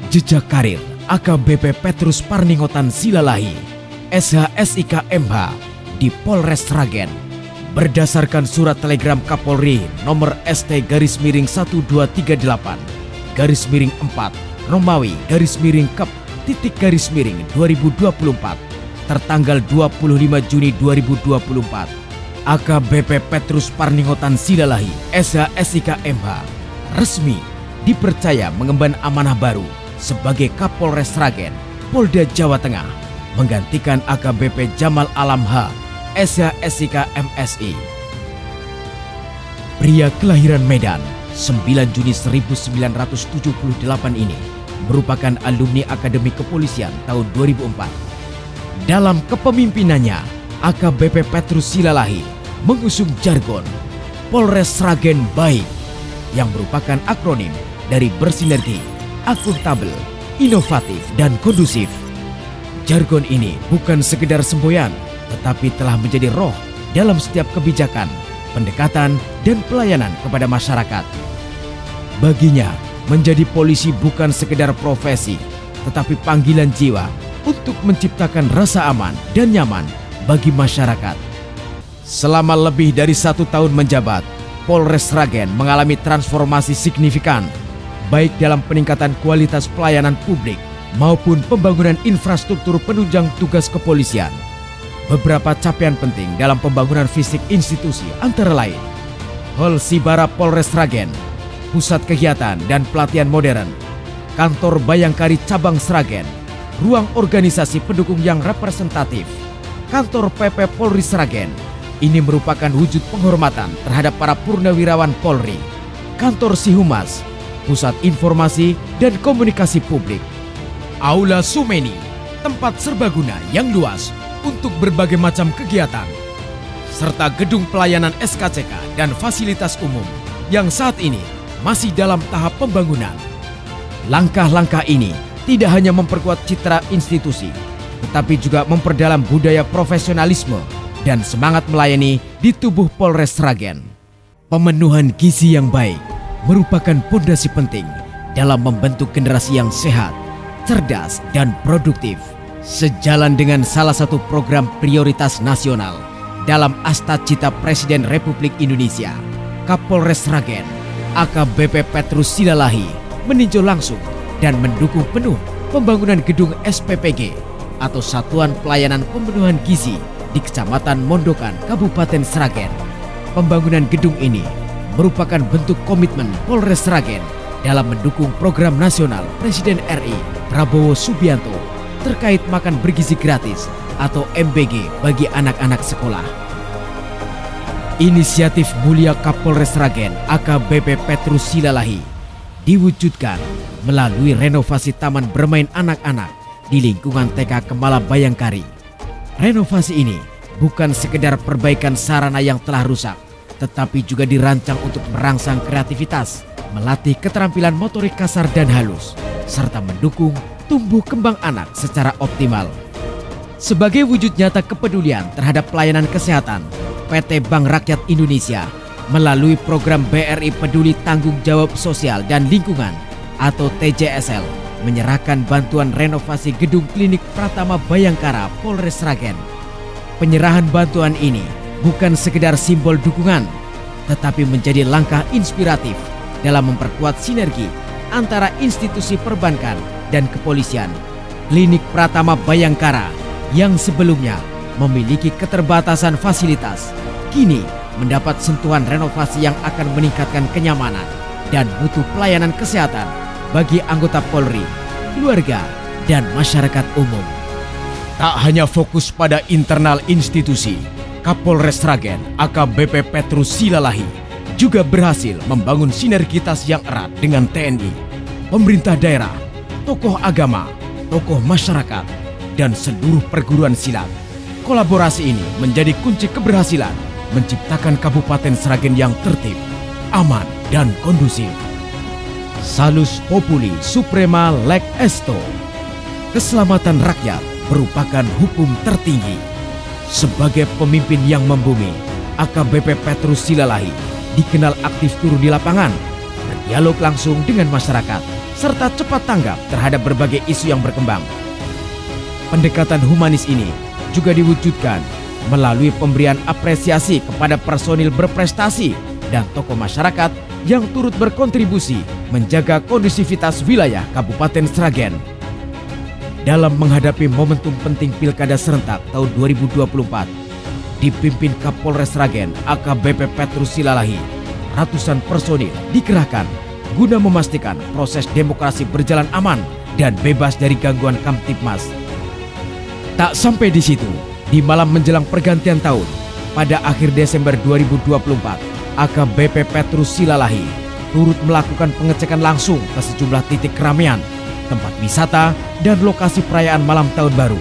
Jejak karir AKBP Petrus Parningotan Silalahi, SHSIK MH di Polres Sragen. Berdasarkan surat telegram Kapolri nomor ST-1238 /4 Romawi _Kep _ 2024 tertanggal 25 Juni 2024, AKBP Petrus Parningotan Silalahi, SHSIK MH resmi dipercaya mengemban amanah baru sebagai Kapolres Sragen, Polda Jawa Tengah, menggantikan AKBP Jamal Alam H, SHSIK MSI. Pria kelahiran Medan 9 Juni 1978 ini merupakan alumni Akademi Kepolisian tahun 2004. Dalam kepemimpinannya, AKBP Petrus Silalahi mengusung jargon Polres Sragen Baik yang merupakan akronim dari bersinergi, akuntabel, inovatif, dan kondusif. Jargon ini bukan sekedar semboyan, tetapi telah menjadi roh dalam setiap kebijakan, pendekatan, dan pelayanan kepada masyarakat. Baginya, menjadi polisi bukan sekedar profesi, tetapi panggilan jiwa untuk menciptakan rasa aman dan nyaman bagi masyarakat. Selama lebih dari 1 tahun menjabat, Polres Sragen mengalami transformasi signifikan, baik dalam peningkatan kualitas pelayanan publik maupun pembangunan infrastruktur penunjang tugas kepolisian. Beberapa capaian penting dalam pembangunan fisik institusi antara lain: Hall Sibara Polres Sragen, pusat kegiatan dan pelatihan modern, kantor Bayangkari Cabang Sragen, ruang organisasi pendukung yang representatif, kantor PP Polri Sragen. Ini merupakan wujud penghormatan terhadap para purnawirawan Polri, kantor Sihumas, pusat informasi dan komunikasi publik, Aula Sumeni, tempat serbaguna yang luas untuk berbagai macam kegiatan, serta gedung pelayanan SKCK dan fasilitas umum yang saat ini masih dalam tahap pembangunan. Langkah-langkah ini tidak hanya memperkuat citra institusi, tetapi juga memperdalam budaya profesionalisme dan semangat melayani di tubuh Polres Sragen. Pemenuhan gizi yang baik merupakan pondasi penting dalam membentuk generasi yang sehat, cerdas, dan produktif. Sejalan dengan salah satu program prioritas nasional dalam Astacita Presiden Republik Indonesia, Kapolres Sragen, AKBP Petrus Silalahi meninjau langsung dan mendukung penuh pembangunan gedung SPPG atau Satuan Pelayanan Pemenuhan Gizi di Kecamatan Mondokan, Kabupaten Sragen. Pembangunan gedung ini merupakan bentuk komitmen Polres Sragen dalam mendukung program nasional Presiden RI Prabowo Subianto terkait makan bergizi gratis atau MBG bagi anak-anak sekolah. Inisiatif mulia Kapolres Sragen AKBP Petrus Silalahi diwujudkan melalui renovasi taman bermain anak-anak di lingkungan TK Kemala Bayangkari. Renovasi ini bukan sekedar perbaikan sarana yang telah rusak, tetapi juga dirancang untuk merangsang kreativitas, melatih keterampilan motorik kasar dan halus, serta mendukung tumbuh kembang anak secara optimal. Sebagai wujud nyata kepedulian terhadap pelayanan kesehatan, PT Bank Rakyat Indonesia melalui program BRI Peduli Tanggung Jawab Sosial dan Lingkungan atau TJSL menyerahkan bantuan renovasi gedung klinik Pratama Bayangkara Polres Sragen. Penyerahan bantuan ini bukan sekedar simbol dukungan, tetapi menjadi langkah inspiratif dalam memperkuat sinergi antara institusi perbankan dan kepolisian. Klinik Pratama Bayangkara yang sebelumnya memiliki keterbatasan fasilitas, kini mendapat sentuhan renovasi yang akan meningkatkan kenyamanan dan mutu pelayanan kesehatan bagi anggota Polri, keluarga, dan masyarakat umum. Tak hanya fokus pada internal institusi, Kapolres Sragen AKBP Petrus Silalahi juga berhasil membangun sinergitas yang erat dengan TNI, pemerintah daerah, tokoh agama, tokoh masyarakat, dan seluruh perguruan silat. Kolaborasi ini menjadi kunci keberhasilan menciptakan Kabupaten Sragen yang tertib, aman, dan kondusif. Salus Populi Suprema Leg Esto. Keselamatan rakyat merupakan hukum tertinggi. Sebagai pemimpin yang membumi, AKBP Petrus Silalahi dikenal aktif turun di lapangan, berdialog langsung dengan masyarakat, serta cepat tanggap terhadap berbagai isu yang berkembang. Pendekatan humanis ini juga diwujudkan melalui pemberian apresiasi kepada personil berprestasi dan tokoh masyarakat yang turut berkontribusi menjaga kondusivitas wilayah Kabupaten Sragen. Dalam menghadapi momentum penting Pilkada serentak tahun 2024, dipimpin Kapolres Sragen AKBP Petrus Silalahi, ratusan personil dikerahkan guna memastikan proses demokrasi berjalan aman dan bebas dari gangguan Kamtibmas. Tak sampai di situ, di malam menjelang pergantian tahun, pada akhir Desember 2024, AKBP Petrus Silalahi turut melakukan pengecekan langsung ke sejumlah titik keramaian, tempat wisata, dan lokasi perayaan malam tahun baru.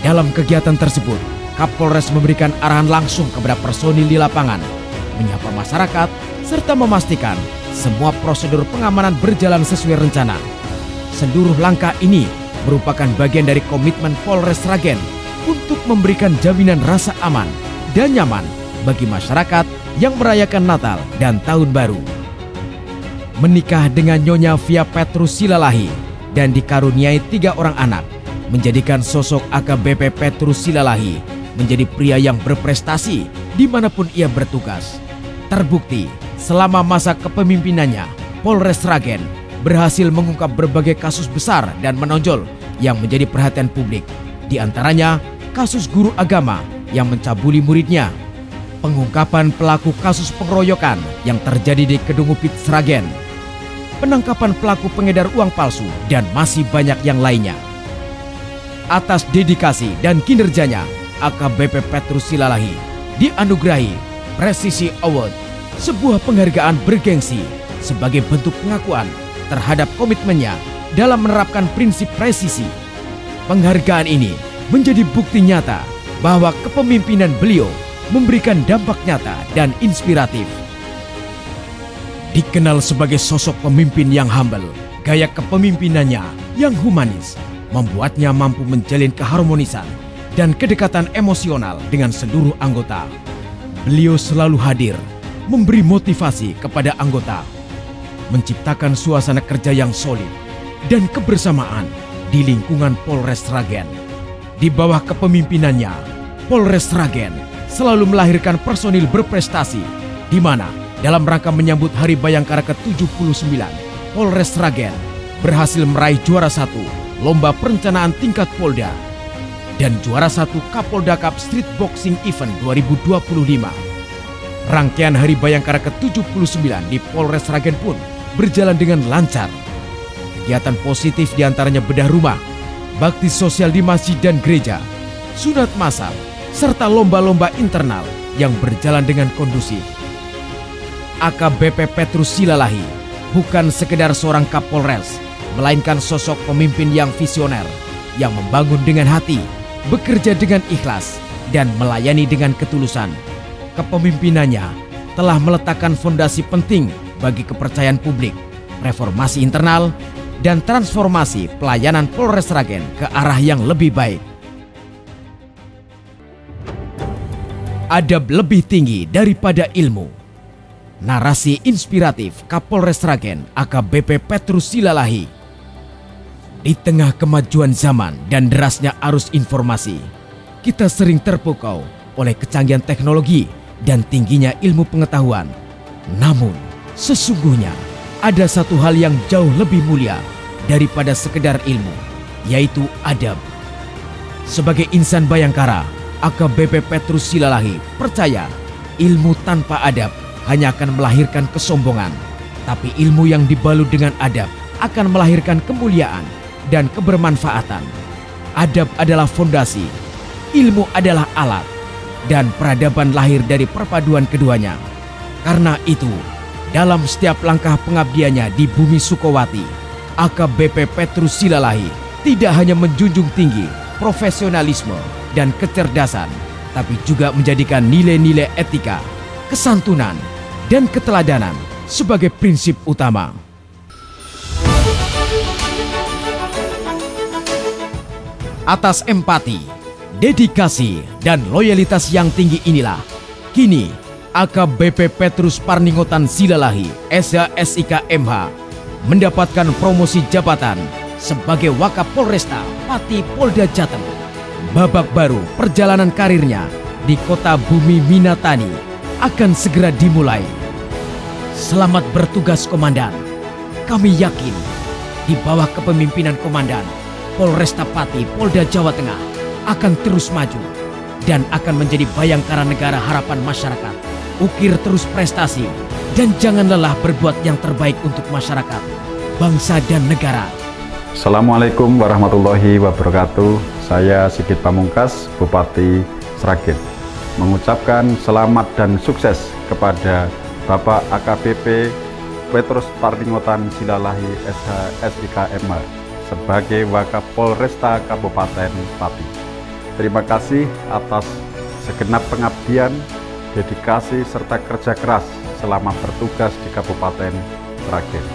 Dalam kegiatan tersebut, Kapolres memberikan arahan langsung kepada personil di lapangan, menyapa masyarakat, serta memastikan semua prosedur pengamanan berjalan sesuai rencana. Seluruh langkah ini merupakan bagian dari komitmen Polres Sragen untuk memberikan jaminan rasa aman dan nyaman bagi masyarakat yang merayakan Natal dan Tahun Baru. Menikah dengan Nyonya Via Petrus Silalahi dan dikaruniai 3 orang anak menjadikan sosok AKBP Petrus Silalahi menjadi pria yang berprestasi dimanapun ia bertugas. Terbukti selama masa kepemimpinannya, Polres Sragen berhasil mengungkap berbagai kasus besar dan menonjol yang menjadi perhatian publik. Di antaranya, kasus guru agama yang mencabuli muridnya, pengungkapan pelaku kasus pengeroyokan yang terjadi di Kedungupit Sragen, penangkapan pelaku pengedar uang palsu, dan masih banyak yang lainnya. Atas dedikasi dan kinerjanya, AKBP Petrus Silalahi dianugerahi Presisi Award, sebuah penghargaan bergengsi sebagai bentuk pengakuan terhadap komitmennya dalam menerapkan prinsip presisi. Penghargaan ini menjadi bukti nyata bahwa kepemimpinan beliau memberikan dampak nyata dan inspiratif. Dikenal sebagai sosok pemimpin yang humble, gaya kepemimpinannya yang humanis membuatnya mampu menjalin keharmonisan dan kedekatan emosional dengan seluruh anggota. Beliau selalu hadir, memberi motivasi kepada anggota, menciptakan suasana kerja yang solid dan kebersamaan di lingkungan Polres Sragen. Di bawah kepemimpinannya, Polres Sragen selalu melahirkan personil berprestasi, di mana dalam rangka menyambut Hari Bayangkara ke-79, Polres Sragen berhasil meraih juara 1 Lomba Perencanaan Tingkat Polda dan juara 1 Kapolda Cup Street Boxing Event 2025. Rangkaian Hari Bayangkara ke-79 di Polres Sragen pun berjalan dengan lancar. Kegiatan positif diantaranya bedah rumah, bakti sosial di masjid dan gereja, sunat masal, serta lomba-lomba internal yang berjalan dengan kondusif. AKBP Petrus Silalahi bukan sekedar seorang Kapolres, melainkan sosok pemimpin yang visioner, yang membangun dengan hati, bekerja dengan ikhlas, dan melayani dengan ketulusan. Kepemimpinannya telah meletakkan fondasi penting bagi kepercayaan publik, reformasi internal, dan transformasi pelayanan Polres Sragen ke arah yang lebih baik. Adab lebih tinggi daripada ilmu. Narasi inspiratif Kapolres Sragen AKBP Petrus Silalahi. Di tengah kemajuan zaman dan derasnya arus informasi, kita sering terpukau oleh kecanggihan teknologi dan tingginya ilmu pengetahuan. Namun, sesungguhnya ada satu hal yang jauh lebih mulia daripada sekedar ilmu, yaitu adab. Sebagai insan Bayangkara, AKBP Petrus Silalahi percaya ilmu tanpa adab hanya akan melahirkan kesombongan, tapi ilmu yang dibalut dengan adab akan melahirkan kemuliaan dan kebermanfaatan. Adab adalah fondasi, ilmu adalah alat, dan peradaban lahir dari perpaduan keduanya. Karena itu, dalam setiap langkah pengabdiannya di bumi Sukowati, AKBP Petrus Silalahi tidak hanya menjunjung tinggi profesionalisme dan kecerdasan, tapi juga menjadikan nilai-nilai etika, kesantunan, dan keteladanan sebagai prinsip utama. Atas empati, dedikasi, dan loyalitas yang tinggi inilah, kini AKBP Petrus Parningotan Silalahi, SH SIK MH, mendapatkan promosi jabatan sebagai Wakapolresta Pati Polda Jateng. Babak baru perjalanan karirnya di kota Bumi Minatani akan segera dimulai. Selamat bertugas Komandan. Kami yakin di bawah kepemimpinan Komandan, Polresta Pati Polda Jawa Tengah akan terus maju dan akan menjadi bayangkara negara harapan masyarakat. Ukir terus prestasi dan jangan lelah berbuat yang terbaik untuk masyarakat, bangsa dan negara. Assalamualaikum warahmatullahi wabarakatuh. Saya Sigit Pamungkas, Bupati Sragen, mengucapkan selamat dan sukses kepada Bapak AKBP Petrus Parningotan Silalahi SH SIK MH sebagai Wakapolresta Kabupaten Pati. Terima kasih atas segenap pengabdian, dedikasi serta kerja keras selama bertugas di Kabupaten Sragen.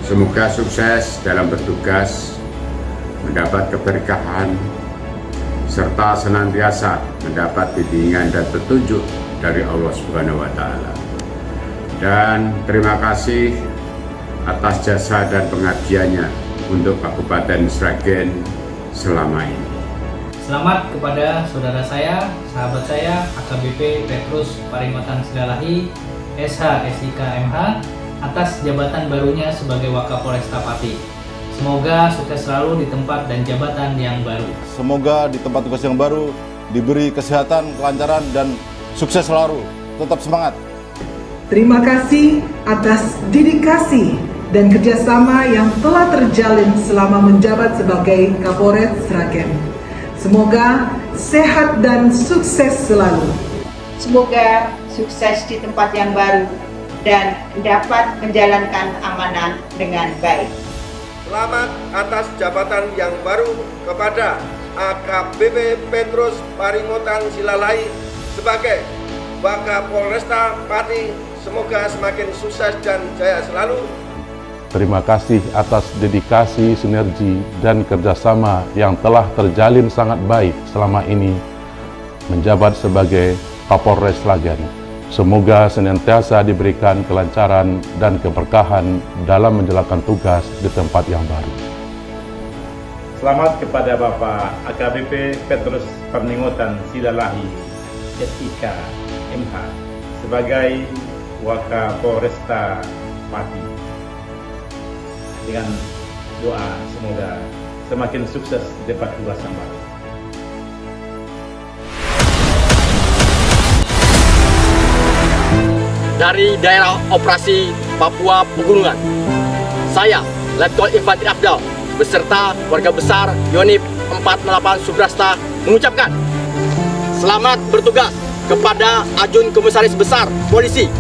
Semoga sukses dalam bertugas, mendapat keberkahan, serta senantiasa mendapat bimbingan dan petunjuk dari Allah Subhanahu wa Ta'ala. Dan terima kasih atas jasa dan pengabdiannya untuk Kabupaten Sragen selama ini. Selamat kepada saudara saya, sahabat saya, AKBP Petrus Parningotan Silalahi SH SIK MH atas jabatan barunya sebagai Wakapolresta Pati. Semoga sukses selalu di tempat dan jabatan yang baru. Semoga di tempat tugas yang baru diberi kesehatan, kelancaran, dan sukses selalu. Tetap semangat. Terima kasih atas dedikasi dan kerjasama yang telah terjalin selama menjabat sebagai Kapolres Sragen. Semoga sehat dan sukses selalu. Semoga sukses di tempat yang baru dan dapat menjalankan amanah dengan baik. Selamat atas jabatan yang baru kepada AKBP Petrus Parningotan Silalahi sebagai Wakapolresta Pati. Semoga semakin sukses dan jaya selalu. Terima kasih atas dedikasi, sinergi, dan kerjasama yang telah terjalin sangat baik selama ini menjabat sebagai Kapolres Sragen. Semoga senantiasa diberikan kelancaran dan keberkahan dalam menjalankan tugas di tempat yang baru. Selamat kepada Bapak AKBP Petrus Parningotan Silalahi SIK MH sebagai Wakapolresta Pati. Dengan doa semoga semakin sukses dapat tugas yang baru. Dari daerah operasi Papua Pegunungan, saya Letkol Infantri Afdal beserta warga besar Yonif 48 Subrasta mengucapkan selamat bertugas kepada Ajun Komisaris Besar Polisi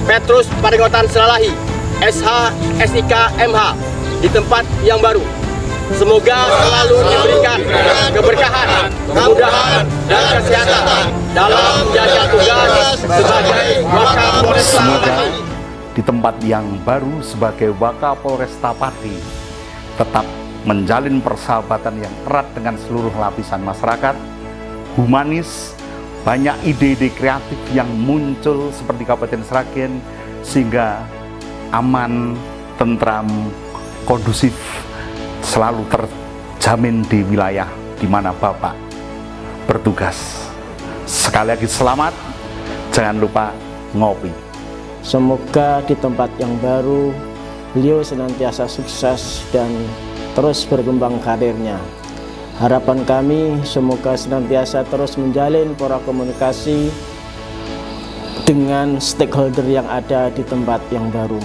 Petrus Parningotan Silalahi SH SIK MH di tempat yang baru. Semoga selalu diberikan keberkahan, kemudahan, dan kesehatan dalam menjalankan tugas sebagai Wakapolresta Pati. Di tempat yang baru sebagai Wakapolresta Pati tetap menjalin persahabatan yang erat dengan seluruh lapisan masyarakat, humanis, banyak ide-ide kreatif yang muncul seperti Kabupaten Sragen sehingga aman, tentram, kondusif selalu terjamin di wilayah di mana Bapak bertugas. Sekali lagi selamat, jangan lupa ngopi. Semoga di tempat yang baru beliau senantiasa sukses dan terus berkembang karirnya. Harapan kami semoga senantiasa terus menjalin pola komunikasi dengan stakeholder yang ada di tempat yang baru.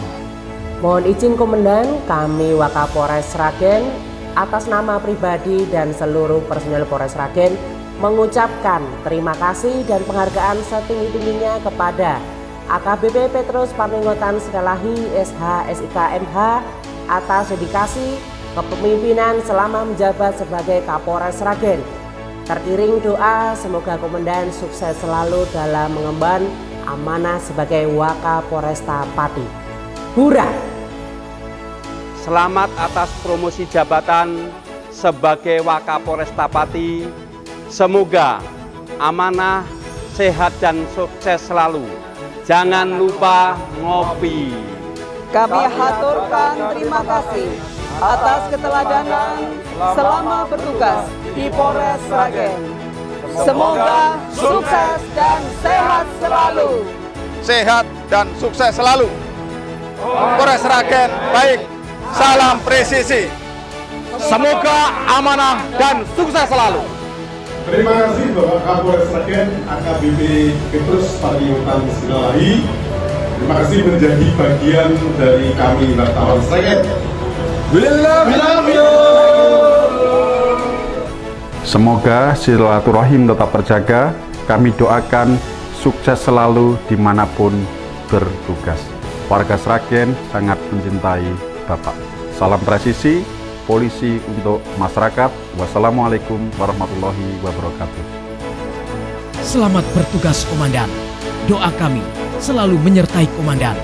Mohon izin Komandan, kami Wakapolres Sragen atas nama pribadi dan seluruh personel Polres Sragen mengucapkan terima kasih dan penghargaan setinggi-tingginya kepada AKBP Petrus Parningotan Silalahi SH SIK MH atas dedikasi kepemimpinan selama menjabat sebagai Kapolres Sragen. Teriring doa semoga Komandan sukses selalu dalam mengemban amanah sebagai Wakapolresta Pati. Hura! Selamat atas promosi jabatan sebagai Wakapolresta Pati. Semoga amanah, sehat dan sukses selalu. Jangan lupa ngopi. Kami haturkan terima kasih atas keteladanan selama bertugas di Polres Sragen. Semoga sukses dan sehat selalu. Sehat dan sukses selalu. Polres Sragen baik. Salam presisi. Semoga amanah dan sukses selalu. Terima kasih Bapak Kapolres Sragen AKBP Petrus Paringotan Silalahi. Terima kasih menjadi bagian dari kami wartawan Sragen. Semoga silaturahim tetap terjaga. Kami doakan sukses selalu dimanapun bertugas. Warga Sragen sangat mencintai Bapak. Salam presisi, polisi untuk masyarakat. Wassalamualaikum warahmatullahi wabarakatuh. Selamat bertugas Komandan. Doa kami selalu menyertai Komandan.